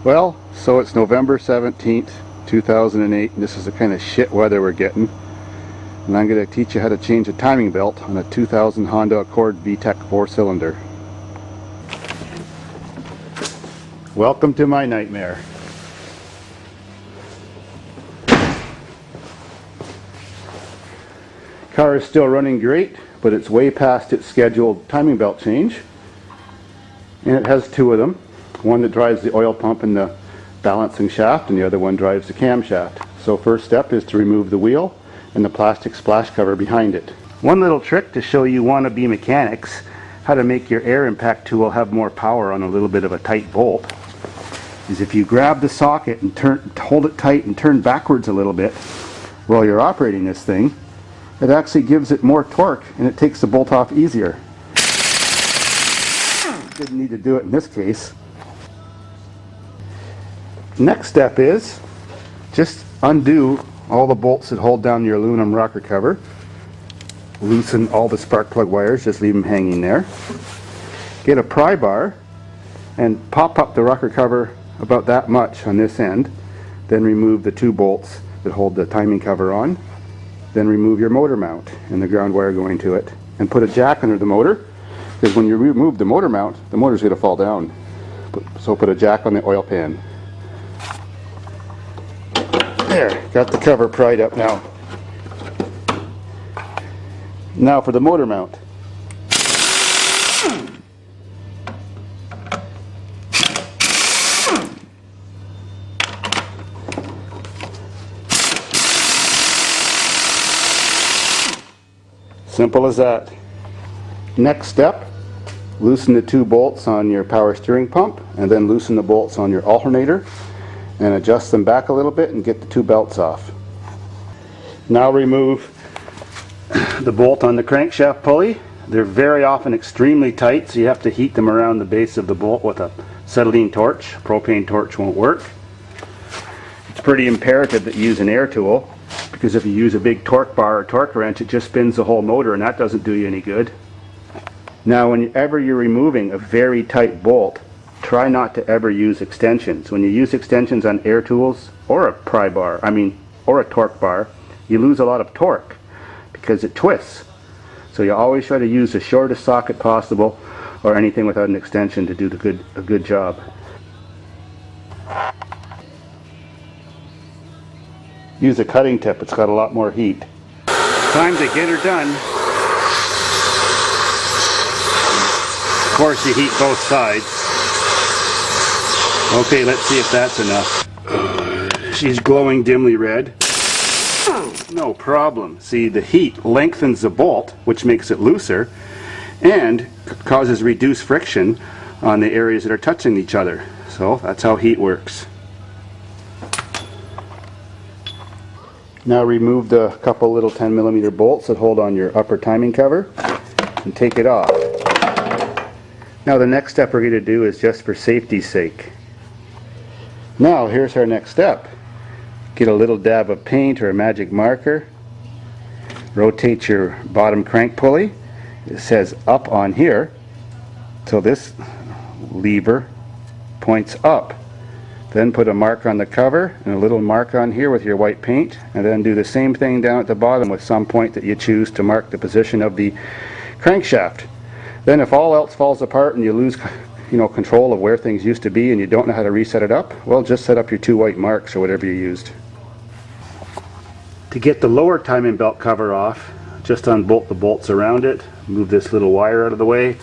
Well, so it's November 17th, 2008, and this is the kind of shit weather we're getting. And I'm going to teach you how to change a timing belt on a 2000 Honda Accord Vtec 4-cylinder. Welcome to my nightmare. Car is still running great, but it's way past its scheduled timing belt change. And it has two of them. One that drives the oil pump and the balancing shaft, and the other one drives the camshaft. So first step is to remove the wheel and the plastic splash cover behind it. One little trick to show you wannabe mechanics how to make your air impact tool have more power on a little bit of a tight bolt is if you grab the socket and hold it tight and turn backwards a little bit while you're operating this thing, it actually gives it more torque and it takes the bolt off easier. Didn't need to do it in this case. Next step is just undo all the bolts that hold down your aluminum rocker cover. Loosen all the spark plug wires, just leave them hanging there. Get a pry bar and pop up the rocker cover about that much on this end. Then remove the two bolts that hold the timing cover on. Then remove your motor mount and the ground wire going to it. And put a jack under the motor, because when you remove the motor mount, the motor's going to fall down. So put a jack on the oil pan. There, got the cover pried up now. Now for the motor mount. Simple as that. Next step, loosen the two bolts on your power steering pump and then loosen the bolts on your alternator and adjust them back a little bit and get the two belts off. Now remove the bolt on the crankshaft pulley. They're very often extremely tight, so you have to heat them around the base of the bolt with a acetylene torch. Propane torch won't work. It's pretty imperative that you use an air tool, because if you use a big torque bar or torque wrench, it just spins the whole motor and that doesn't do you any good. Now whenever you're removing a very tight bolt, try not to ever use extensions. When you use extensions on air tools or a pry bar, or a torque bar, you lose a lot of torque because it twists. So you always try to use the shortest socket possible or anything without an extension to do a good job. Use a cutting tip, it's got a lot more heat. Time to get her done. Of course you heat both sides. Okay, let's see if that's enough. She's glowing dimly red. No problem. See, the heat lengthens the bolt, which makes it looser, and causes reduced friction on the areas that are touching each other. So that's how heat works. Now remove the couple little 10mm bolts that hold on your upper timing cover and take it off. Now the next step we're going to do is just for safety's sake. Now here's our next step. Get a little dab of paint or a magic marker. Rotate your bottom crank pulley. It says up on here, so this lever points up. Then put a mark on the cover and a little mark on here with your white paint, and then do the same thing down at the bottom with some point that you choose to mark the position of the crankshaft. Then if all else falls apart and you lose control of where things used to be and you don't know how to reset it up, well, just set up your two white marks or whatever you used. To get the lower timing belt cover off, just unbolt the bolts around it, move this little wire out of the way,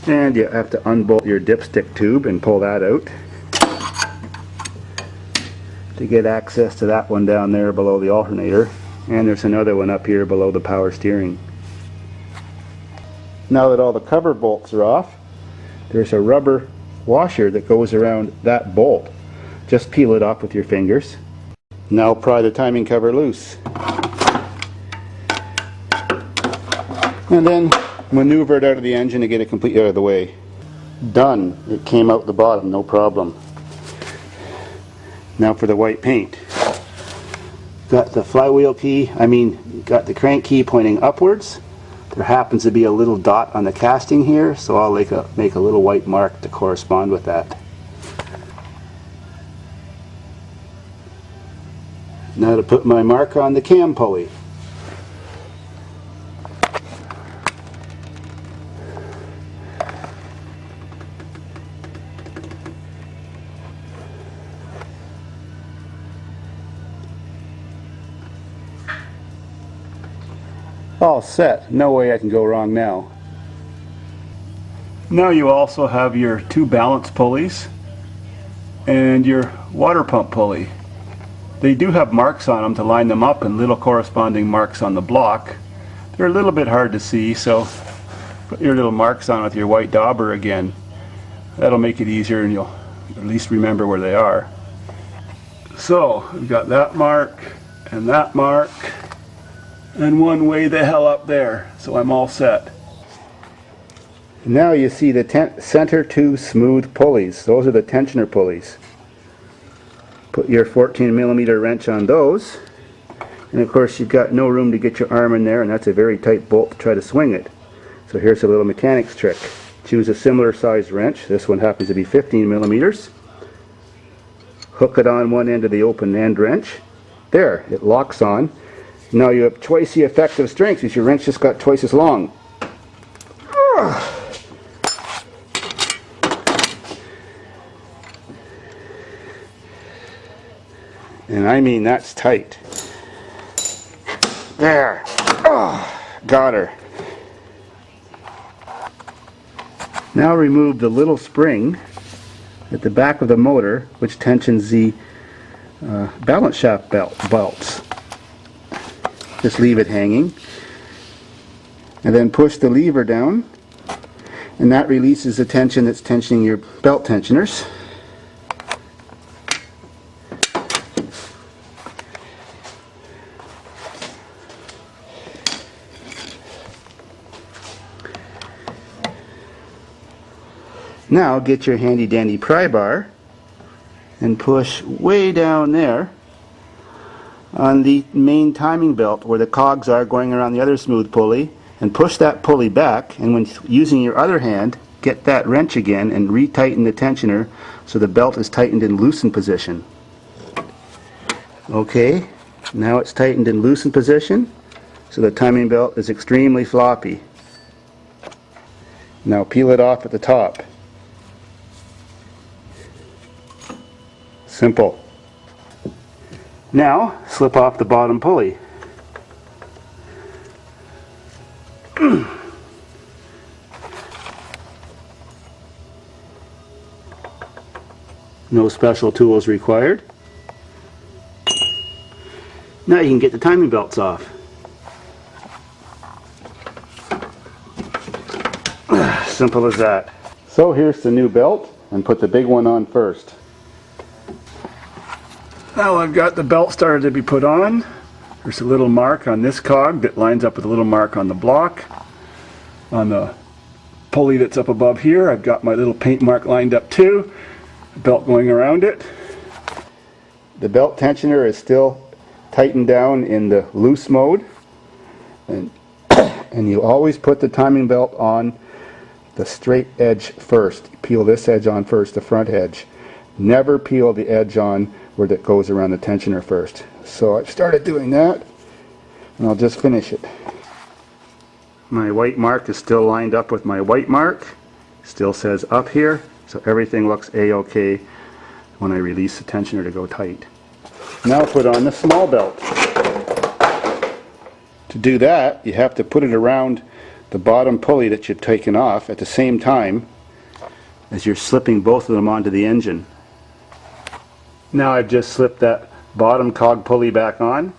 and you have to unbolt your dipstick tube and pull that out to get access to that one down there below the alternator, and there's another one up here below the power steering. Now that all the cover bolts are off, there's a rubber washer that goes around that bolt. Just peel it off with your fingers. Now pry the timing cover loose. And then maneuver it out of the engine to get it completely out of the way. Done. It came out the bottom, no problem. Now for the white paint. Got the flywheel key, got the crank key pointing upwards. There happens to be a little dot on the casting here, so I'll make a little white mark to correspond with that. Now to put my mark on the cam pulley. All set. No way I can go wrong now. Now you also have your two balance pulleys and your water pump pulley. They do have marks on them to line them up and little corresponding marks on the block. They're a little bit hard to see, so put your little marks on with your white dauber again. That'll make it easier and you'll at least remember where they are. So we've got that mark and one way the hell up there, so I'm all set. Now you see the center two smooth pulleys. Those are the tensioner pulleys. Put your 14mm wrench on those, and of course you've got no room to get your arm in there, and that's a very tight bolt to try to swing it. So here's a little mechanics trick. Choose a similar sized wrench. This one happens to be 15mm. Hook it on one end of the open end wrench. There, it locks on. Now you have twice the effective strength because your wrench just got twice as long. And I mean that's tight. There. Got her. Now remove the little spring at the back of the motor which tensions the balance shaft belts. Just leave it hanging and then push the lever down, and that releases the tension that's tensioning your belt tensioners. Now get your handy dandy pry bar and push way down there on the main timing belt where the cogs are going around the other smooth pulley, and push that pulley back, and when using your other hand get that wrench again and retighten the tensioner so the belt is tightened in loosened position. Okay, now it's tightened in loosened position, so the timing belt is extremely floppy. Now peel it off at the top. Simple. Now slip off the bottom pulley. No special tools required. Now you can get the timing belts off. Simple as that. So here's the new belt, and put the big one on first. Now I've got the belt started to be put on. There's a little mark on this cog that lines up with a little mark on the block. On the pulley that's up above here, I've got my little paint mark lined up too. The belt going around it. The belt tensioner is still tightened down in the loose mode. And you always put the timing belt on the straight edge first. Peel this edge on first, the front edge. Never peel the edge on where that goes around the tensioner first. So I've started doing that, and I'll just finish it. My white mark is still lined up with my white mark. Still says up here, so everything looks a-okay when I release the tensioner to go tight. Now put on the small belt. To do that, you have to put it around the bottom pulley that you've taken off at the same time as you're slipping both of them onto the engine. Now I've just slipped that bottom cog pulley back on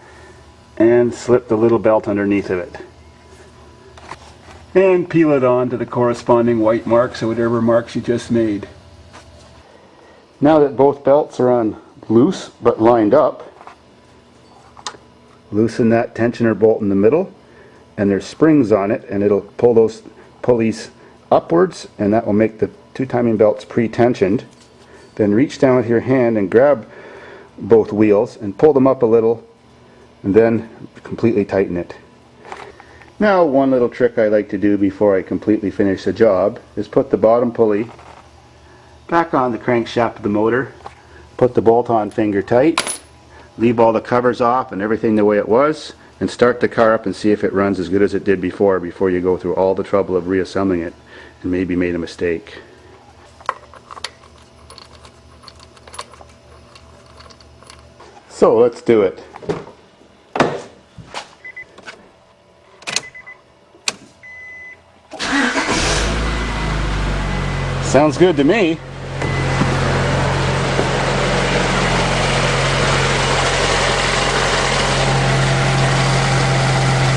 and slipped the little belt underneath of it. And peel it on to the corresponding white marks or whatever marks you just made. Now that both belts are on loose but lined up, loosen that tensioner bolt in the middle, and there's springs on it, and it'll pull those pulleys upwards, and that will make the two timing belts pre-tensioned. Then reach down with your hand and grab both wheels and pull them up a little, and then completely tighten it. Now one little trick I like to do before I completely finish the job is put the bottom pulley back on the crankshaft of the motor, put the bolt on finger tight, leave all the covers off and everything the way it was, and start the car up and see if it runs as good as it did before you go through all the trouble of reassembling it and maybe made a mistake. So let's do it. Sounds good to me.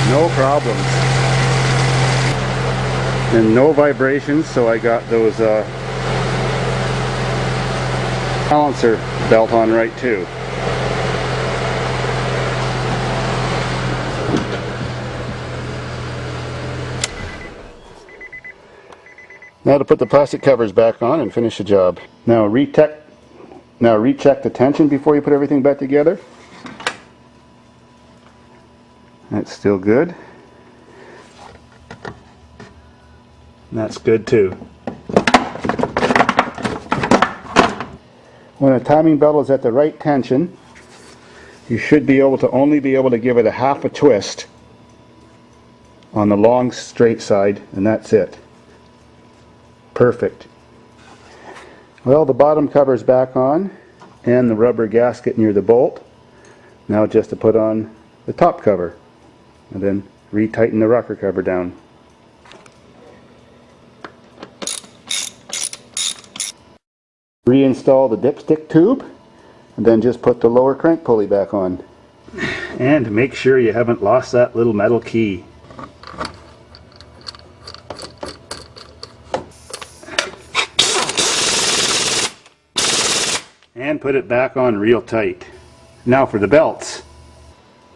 No problems. And no vibrations, so I got those balancer belt on right too. Now to put the plastic covers back on and finish the job. Now recheck the tension before you put everything back together. That's still good. That's good too. When a timing belt is at the right tension, you should be able to only give it a half a twist on the long straight side, and that's it. Perfect. Well, the bottom cover's back on and the rubber gasket near the bolt. Now just to put on the top cover and then retighten the rocker cover down. Reinstall the dipstick tube and then just put the lower crank pulley back on. And make sure you haven't lost that little metal key. And put it back on real tight. Now for the belts.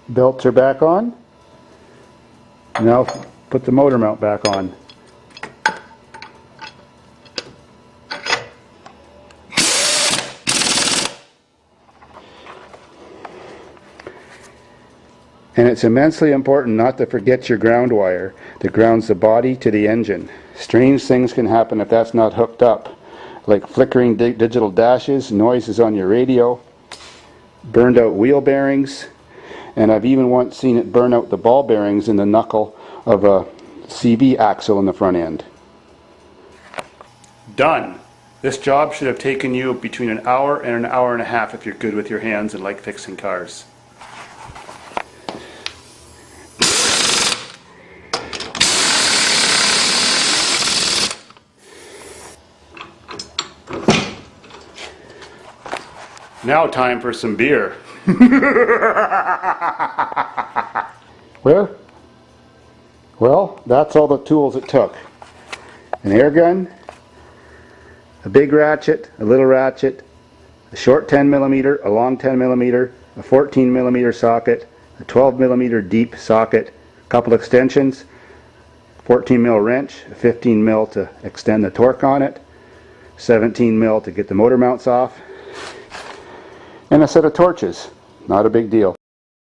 Belts are back on. Now put the motor mount back on. And it's immensely important not to forget your ground wire that grounds the body to the engine. Strange things can happen if that's not hooked up, like flickering digital dashes, noises on your radio, burned out wheel bearings, and I've even once seen it burn out the ball bearings in the knuckle of a CV axle in the front end. Done! This job should have taken you between an hour and an hour and a half if you're good with your hands and like fixing cars. Now time for some beer. Well, that's all the tools it took. An air gun, a big ratchet, a little ratchet, a short 10mm, a long 10mm, a 14mm socket, a 12mm deep socket, a couple extensions, 14mm wrench, a 15mm to extend the torque on it, 17mm to get the motor mounts off, and a set of torches. Not a big deal.